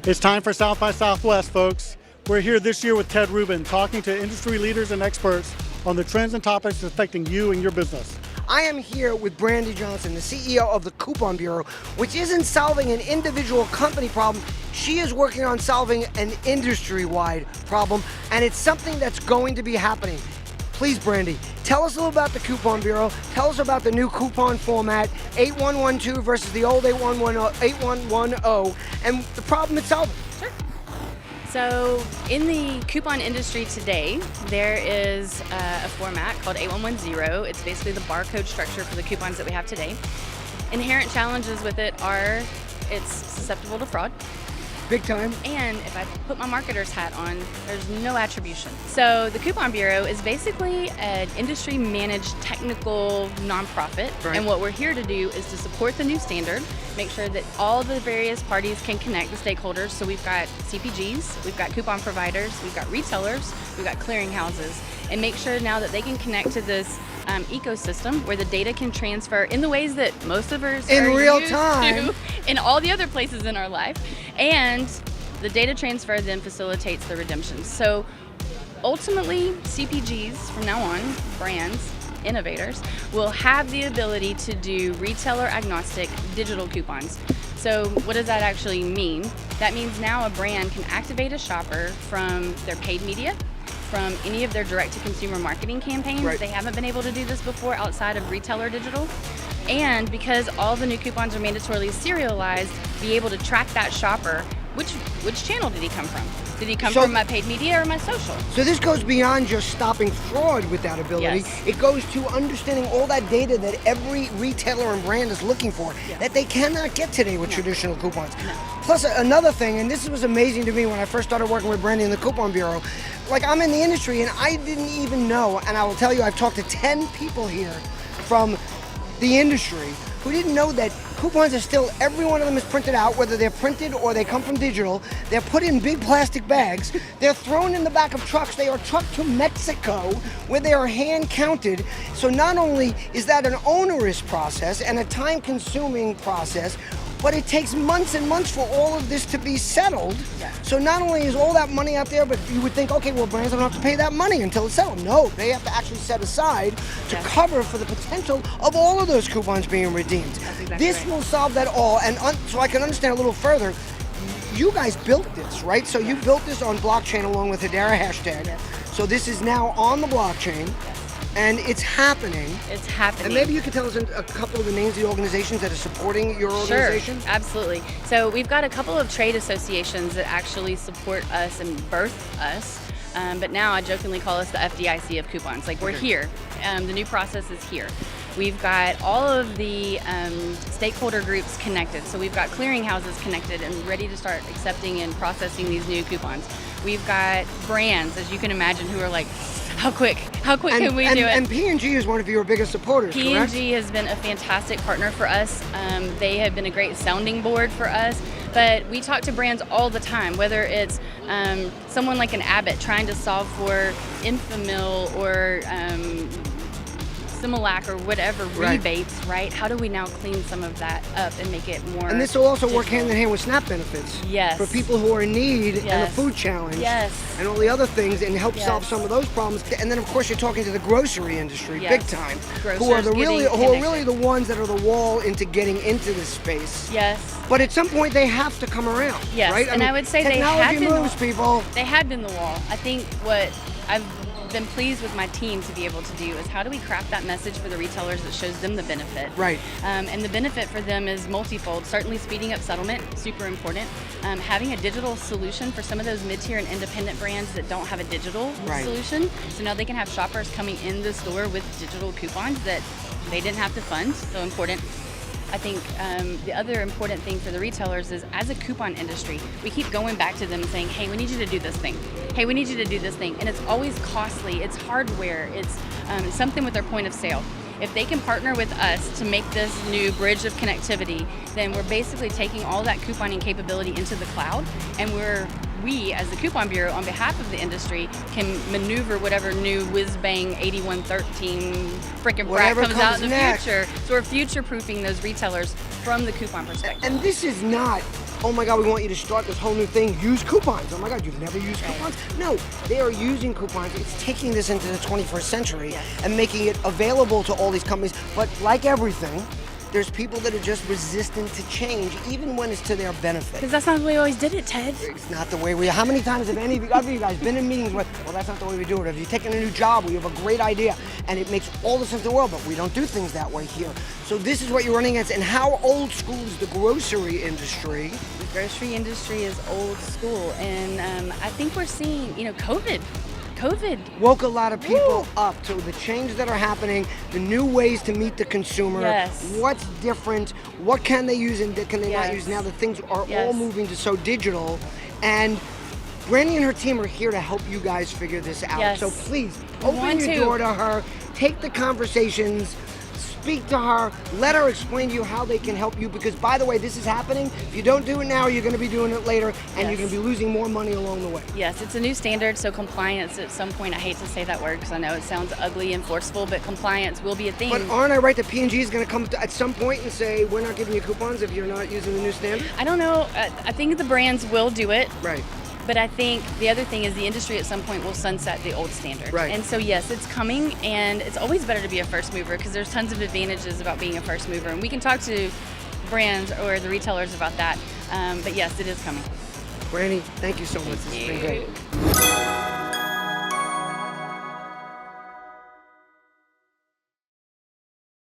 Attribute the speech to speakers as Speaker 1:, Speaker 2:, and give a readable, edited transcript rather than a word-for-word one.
Speaker 1: It's time for South by Southwest, folks. We're here this year with Ted Rubin, talking to industry leaders and experts on the trends and topics affecting you and your business.
Speaker 2: I am here with Brandi Johnson, the CEO of the Coupon Bureau, which isn't solving an individual company problem. She is working on solving an industry-wide problem, and it's something that's going to be happening. Please, Brandi, tell us a little about the Coupon Bureau. Tell us about the new coupon format, 8112 versus the old 8110, and the problem it's solving.
Speaker 3: Sure. So in the coupon industry today, there is a format called 8110. It's basically the barcode structure for the coupons that we have today. Inherent challenges with it are it's susceptible to fraud.
Speaker 2: Big time.
Speaker 3: And if I put my marketer's hat on, there's no attribution. So the Coupon Bureau is basically an industry-managed technical nonprofit.
Speaker 2: Right.
Speaker 3: And what we're here to do is to support the new standard, make sure that all the various parties can connect the stakeholders. So we've got CPGs, we've got coupon providers, we've got retailers, we've got clearinghouses, and make sure now that they can connect to this ecosystem where the data can transfer in the ways that most of us
Speaker 2: in
Speaker 3: are
Speaker 2: real
Speaker 3: used
Speaker 2: time
Speaker 3: to in all the other places in our life. And the data transfer then facilitates the redemption. So ultimately, CPGs from now on, brands, innovators, will have the ability to do retailer agnostic digital coupons. So what does that actually mean? That means now a brand can activate a shopper from their paid media, from any of their direct-to-consumer marketing campaigns.
Speaker 2: Right.
Speaker 3: They haven't been able to do this before outside of retailer digital. And because all the new coupons are mandatorily serialized, be able to track that shopper. Which channel did he come from? Did he come from my paid media or my social?
Speaker 2: So this goes beyond just stopping fraud with that ability.
Speaker 3: Yes.
Speaker 2: It goes to understanding all that data that every retailer and brand is looking for, that they cannot get today with traditional coupons.
Speaker 3: No.
Speaker 2: Plus another thing, and this was amazing to me when I first started working with Brandi in the Coupon Bureau, like I'm in the industry and I didn't even know, and I will tell you I've talked to 10 people here from the industry who didn't know that coupons are still, every one of them is printed out, whether they're printed or they come from digital. They're put in big plastic bags. They're thrown in the back of trucks. They are trucked to Mexico where they are hand counted. So not only is that an onerous process and a time-consuming process, but it takes months and months for all of this to be settled.
Speaker 3: Yeah.
Speaker 2: So not only is all that money out there, but you would think, okay, well, brands don't have to pay that money until it's settled. No, they have to actually set aside to cover for the potential of all of those coupons being redeemed.
Speaker 3: That's exactly
Speaker 2: This
Speaker 3: right.
Speaker 2: will solve that all, and so I can understand a little further. You guys built this, right? So you built this on blockchain along with Hedera hashtag.
Speaker 3: Yes.
Speaker 2: So this is now on the blockchain. And it's happening.
Speaker 3: It's happening.
Speaker 2: And maybe you could tell us a couple of the names of the organizations that are supporting your organization?
Speaker 3: Sure, absolutely. So we've got a couple of trade associations that actually support us and birth us. But now I jokingly call us the FDIC of coupons. Like we're here. The new process is here. We've got all of the stakeholder groups connected. So we've got clearinghouses connected and ready to start accepting and processing these new coupons. We've got brands, as you can imagine, who are like, how quick can we do it?
Speaker 2: And P&G is one of your biggest supporters, correct?
Speaker 3: P&G has been a fantastic partner for us. They have been a great sounding board for us. But we talk to brands all the time, whether it's someone like an Abbott trying to solve for Infamil or Similac or whatever rebates, right? How do we now clean some of that up and make it more
Speaker 2: And this will also work
Speaker 3: digital?
Speaker 2: hand in hand with SNAP benefits.
Speaker 3: Yes.
Speaker 2: For people who are in need and the
Speaker 3: Yes.
Speaker 2: food challenge.
Speaker 3: Yes.
Speaker 2: And all the other things and help
Speaker 3: Yes.
Speaker 2: solve some of those problems. And then of course you're talking to the grocery industry,
Speaker 3: Yes.
Speaker 2: big time.
Speaker 3: Grocers
Speaker 2: who are
Speaker 3: getting
Speaker 2: really the ones that are the wall into getting into this space.
Speaker 3: Yes.
Speaker 2: But at some point they have to come around.
Speaker 3: Yes,
Speaker 2: Right?
Speaker 3: and I would say they
Speaker 2: technology
Speaker 3: have been
Speaker 2: moves, people.
Speaker 3: They had been the wall. I think what I've been pleased with my team to be able to do is how do we craft that message for the retailers that shows them the benefit.
Speaker 2: Right.
Speaker 3: And the benefit for them is multifold. Certainly speeding up settlement, super important. Having a digital solution for some of those mid-tier and independent brands that don't have a digital solution. So now they can have shoppers coming in the store with digital coupons that they didn't have to fund, so important. I think the other important thing for the retailers is, as a coupon industry, we keep going back to them saying, hey, we need you to do this thing. Hey, we need you to do this thing. And it's always costly. It's hardware. It's something with their point of sale. If they can partner with us to make this new bridge of connectivity, then we're basically taking all that couponing capability into the cloud, and we're we, as the Coupon Bureau, on behalf of the industry, can maneuver whatever new whiz-bang 8113 frickin' brat comes out in the
Speaker 2: next.
Speaker 3: future. So we're future-proofing those retailers from the coupon perspective.
Speaker 2: And this is not, oh my God, we want you to start this whole new thing, use coupons. Oh my God, you've never used coupons? No, they are using coupons. It's taking this into the 21st century and making it available to all these companies. But like everything, there's people that are just resistant to change, even when it's to their benefit.
Speaker 3: Because that's not the way we always did it, Ted.
Speaker 2: It's not the way we, how many times have any of you guys been in meetings where, well, that's not the way we do it. If you're taking a new job, we have a great idea, and it makes all the sense in the world, but we don't do things that way here. So this is what you're running against, and how old school is the grocery industry?
Speaker 3: The grocery industry is old school, and I think we're seeing, COVID
Speaker 2: woke a lot of people up to the changes that are happening, the new ways to meet the consumer, what's different, what can they use and can they not use now that things are all moving to so digital. And Brandi and her team are here to help you guys figure this out. So please, open your door to her, take the conversations, speak to her, let her explain to you how they can help you, because by the way, this is happening. If you don't do it now, you're going to be doing it later, and you're going to be losing more money along the way.
Speaker 3: Yes, it's a new standard, so compliance at some point, I hate to say that word because I know it sounds ugly and forceful, but compliance will be a thing.
Speaker 2: But aren't I right that P&G is going to come at some point and say, we're not giving you coupons if you're not using the new standard?
Speaker 3: I don't know. I think the brands will do it.
Speaker 2: Right.
Speaker 3: But I think the other thing is the industry at some point will sunset the old standard.
Speaker 2: Right.
Speaker 3: And so yes, it's coming, and it's always better to be a first mover because there's tons of advantages about being a first mover, and we can talk to brands or the retailers about that. But yes, it is coming.
Speaker 2: Brandi, thank you so much. This has been great.